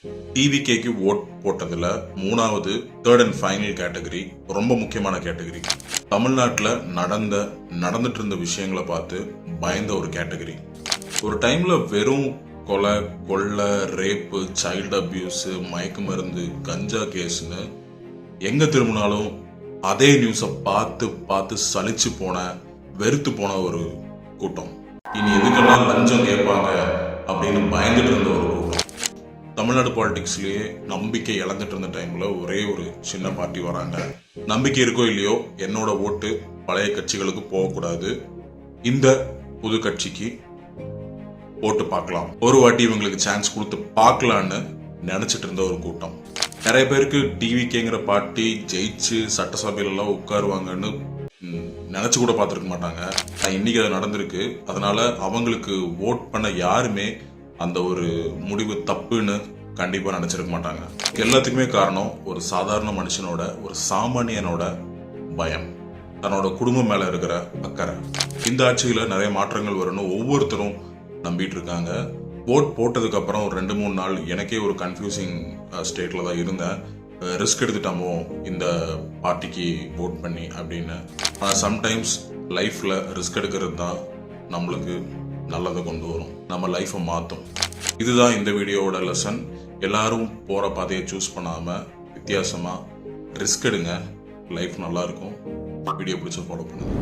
டிவிகேக்கு vote போட்டதுல மூணாவது third and final category, ரொம்ப முக்கியமான கேட்டகரி. தமிழ்நாட்டில் நடந்துட்டு இருந்த விஷயங்களை பார்த்து பயந்த ஒரு கேட்டகரி. ஒரு டைம்ல வெறும் கொலை, கொள்ளை, ரேப்பு, சைல்டு அபியூஸ், மயக்கு மருந்து, கஞ்சா கேஸ்னு எங்க திரும்பினாலும் அதே நியூஸை பார்த்து பார்த்து சலிச்சு போன, வெறுத்து போன ஒரு கூட்டம். இனி எதுக்கெல்லாம் லஞ்சம் கேட்பாங்க அப்படின்னு பயந்துட்டு இருந்த ஒரு கூட்டம். தமிழ்நாடு பாலிடிக்ஸ்லயே நம்பிக்கை இழந்துட்டு இருந்த டைம்ல ஒரே ஒரு சின்ன பார்ட்டி வராங்க. நம்பிக்கை இருக்கோ இல்லையோ, என்னோட ஓட்டு பழைய கட்சிகளுக்கு போகக்கூடாது, இந்த புது கட்சிக்கு ஓட்டு பார்க்கலாம், ஒரு வாட்டி இவங்களுக்கு சான்ஸ் கொடுத்து பார்க்கலான்னு நினைச்சிட்டு இருந்த ஒரு கூட்டம். நிறைய பேருக்கு டிவிகேங்கிற பார்ட்டி ஜெயிச்சு சட்டசபையிலலாம் உட்காருவாங்கன்னு நினைச்சு கூட பார்த்துருக்க மாட்டாங்க. இன்னைக்கு அது நடந்திருக்கு. அதனால அவங்களுக்கு ஓட் பண்ண யாருமே அந்த ஒரு முடிவு தப்புன்னு கண்டிப்பா நினைச்சிருக்க மாட்டாங்க. எல்லாத்துக்குமே காரணம் ஒரு சாதாரண மனுஷனோட, ஒரு சாமானியனோட பயம், தன்னோட குடும்பம் மேல இருக்கிற அக்கறை. இந்த ஆட்சியில நிறைய மாற்றங்கள் வரும்னு ஒவ்வொருத்தரும் நம்பிட்டு இருக்காங்க. ஓட் போட்டதுக்கு அப்புறம் 2-3 நாள் எனக்கே ஒரு கன்ஃபியூசிங் ஸ்டேட்ல தான் இருந்தேன். ரிஸ்க் எடுத்துட்டாமோ இந்த பார்ட்டிக்கு ஓட் பண்ணி அப்படின்னு. ஆனால் சம்டைம்ஸ் லைஃப்ல ரிஸ்க் எடுக்கிறது தான் நம்மளுக்கு நல்லதை கொண்டு வரும், நம்ம லைஃப்பை மாற்றும். இதுதான் இந்த வீடியோவோட லெசன். எல்லாரும் போகிற பாதையை சூஸ் பண்ணாமல் வித்தியாசமாக ரிஸ்க் எடுங்க, லைஃப் நல்லா இருக்கும். வீடியோ பிடிச்ச ஃபாலோ பண்ணுங்க.